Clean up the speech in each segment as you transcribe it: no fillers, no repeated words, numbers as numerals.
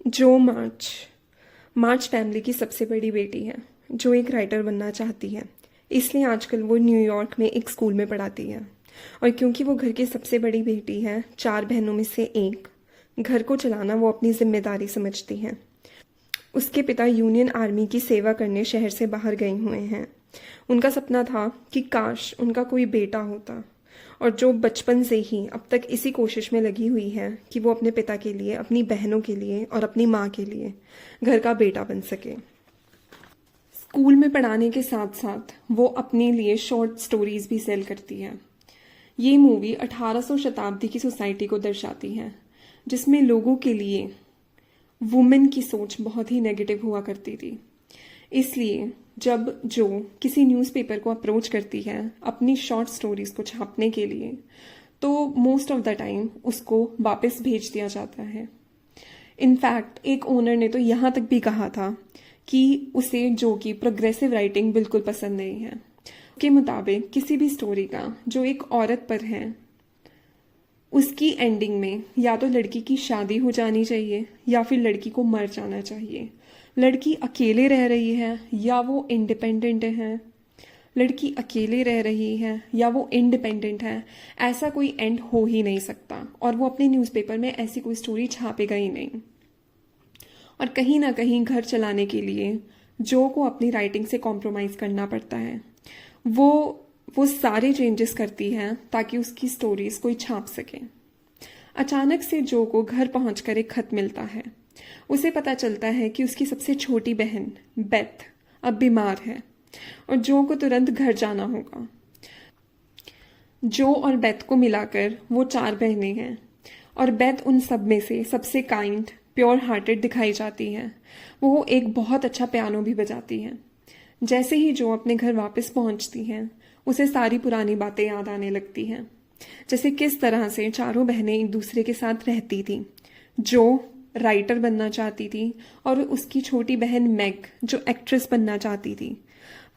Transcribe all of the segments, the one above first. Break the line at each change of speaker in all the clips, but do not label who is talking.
जो मार्च फैमिली की सबसे बड़ी बेटी है, जो एक राइटर बनना चाहती है। इसलिए आजकल वो न्यूयॉर्क में एक स्कूल में पढ़ाती है। और क्योंकि वो घर की सबसे बड़ी बेटी है, 4 बहनों में से एक, घर को चलाना वो अपनी जिम्मेदारी समझती है। उसके पिता यूनियन आर्मी की सेवा करने शहर से बाहर गए हुए हैं। उनका सपना था कि काश उनका कोई बेटा होता, और जो बचपन से ही अब तक इसी कोशिश में लगी हुई है कि वो अपने पिता के लिए, अपनी बहनों के लिए और अपनी माँ के लिए घर का बेटा बन सके। स्कूल में पढ़ाने के साथ साथ वो अपने लिए शॉर्ट स्टोरीज भी सेल करती है। ये मूवी 1800 शताब्दी की सोसाइटी को दर्शाती है, जिसमें लोगों के लिए वुमेन की सोच बहुत ही नेगेटिव हुआ करती थी। इसलिए जब जो किसी न्यूज़पेपर को अप्रोच करती है अपनी शॉर्ट स्टोरीज को छापने के लिए, तो मोस्ट ऑफ द टाइम उसको वापस भेज दिया जाता है। इनफैक्ट एक ओनर ने तो यहाँ तक भी कहा था कि उसे जो कि प्रोग्रेसिव राइटिंग बिल्कुल पसंद नहीं है। के मुताबिक किसी भी स्टोरी का जो एक औरत पर है, उसकी एंडिंग में या तो लड़की की शादी हो जानी चाहिए या फिर लड़की को मर जाना चाहिए। लड़की अकेले रह रही है या वो इंडिपेंडेंट है, लड़की अकेले रह रही है या वो इंडिपेंडेंट है, ऐसा कोई एंड हो ही नहीं सकता। और वो अपने न्यूज़पेपर में ऐसी कोई स्टोरी छापेगा ही नहीं। और कहीं ना कहीं घर चलाने के लिए जो को अपनी राइटिंग से कॉम्प्रोमाइज़ करना पड़ता है। वो सारे चेंजेस करती है ताकि उसकी स्टोरीज कोई छाप सके। अचानक से जो को घर पहुंचकर एक खत मिलता है। उसे पता चलता है कि उसकी सबसे छोटी बहन बेथ अब बीमार है और जो को तुरंत घर जाना होगा। जो और बेथ को मिलाकर वो 4 बहनें हैं, और बेथ उन सब में से सबसे काइंड, प्योर हार्टेड दिखाई जाती है। वो एक बहुत अच्छा पियानो भी बजाती है। जैसे ही जो अपने घर वापस पहुंचती है, उसे सारी पुरानी बातें याद आने लगती हैं, जैसे किस तरह से चारों बहनें एक दूसरे के साथ रहती थी। जो राइटर बनना चाहती थी और उसकी छोटी बहन मैग जो एक्ट्रेस बनना चाहती थी,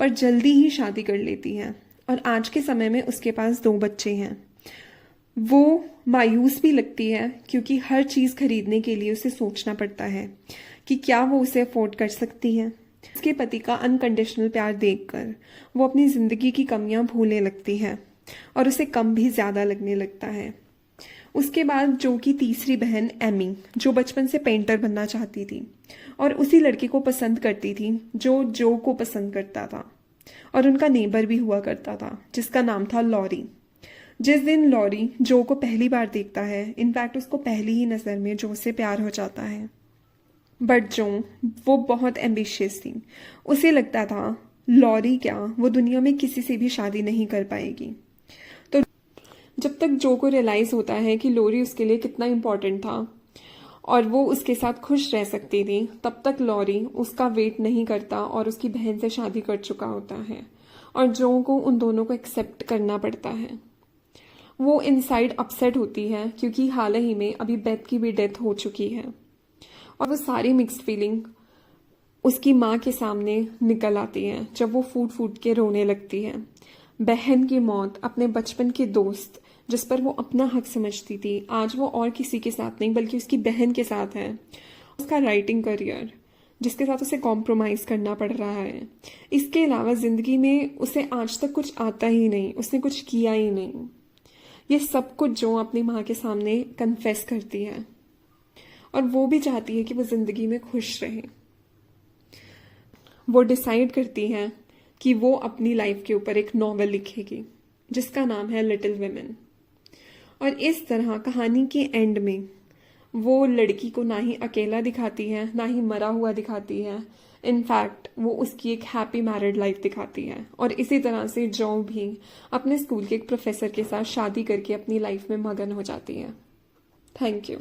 पर जल्दी ही शादी कर लेती है। और आज के समय में उसके पास 2 बच्चे हैं। वो मायूस भी लगती है क्योंकि हर चीज़ खरीदने के लिए उसे सोचना पड़ता है कि क्या वो उसे अफोर्ड कर सकती है। उसके पति का अनकंडीशनल प्यार देखकर वो अपनी ज़िंदगी की कमियां भूलने लगती है और उसे कम भी ज़्यादा लगने लगता है। उसके बाद जो की तीसरी बहन एमी, जो बचपन से पेंटर बनना चाहती थी और उसी लड़के को पसंद करती थी जो को पसंद करता था, और उनका नेबर भी हुआ करता था जिसका नाम था लॉरी। जिस दिन लॉरी जो को पहली बार देखता है, इनफैक्ट उसको पहली ही नज़र में जो से प्यार हो जाता है। बट जो वो बहुत एम्बिशियस थी। उसे लगता था लॉरी क्या, वो दुनिया में किसी से भी शादी नहीं कर पाएगी। तो जब तक जो को रियलाइज होता है कि लॉरी उसके लिए कितना इम्पोर्टेंट था और वो उसके साथ खुश रह सकती थी, तब तक लॉरी उसका वेट नहीं करता और उसकी बहन से शादी कर चुका होता है। और जो को उन दोनों को एक्सेप्ट करना पड़ता है। वो इनसाइड अपसेट होती है क्योंकि हाल ही में अभी बेथ की भी डेथ हो चुकी है, और वो सारी मिक्स्ड फीलिंग उसकी माँ के सामने निकल आती है जब वो फूट फूट के रोने लगती है। बहन की मौत, अपने बचपन के दोस्त जिस पर वो अपना हक समझती थी, आज वो और किसी के साथ नहीं बल्कि उसकी बहन के साथ है। उसका राइटिंग करियर जिसके साथ उसे कॉम्प्रोमाइज़ करना पड़ रहा है। इसके अलावा ज़िंदगी में उसे आज तक कुछ आता ही नहीं, उसने कुछ किया ही नहीं। ये सब कुछ जो अपनी माँ के सामने कन्फेस करती है, और वो भी चाहती है कि वो जिंदगी में खुश रहे। वो डिसाइड करती है कि वो अपनी लाइफ के ऊपर एक नॉवेल लिखेगी जिसका नाम है लिटिल विमेन। और इस तरह कहानी के एंड में वो लड़की को ना ही अकेला दिखाती है, ना ही मरा हुआ दिखाती है। इनफैक्ट वो उसकी एक हैप्पी मैरिड लाइफ दिखाती है। और इसी तरह से जो भी अपने स्कूल के एक प्रोफेसर के साथ शादी करके अपनी लाइफ में मगन हो जाती है। Thank you.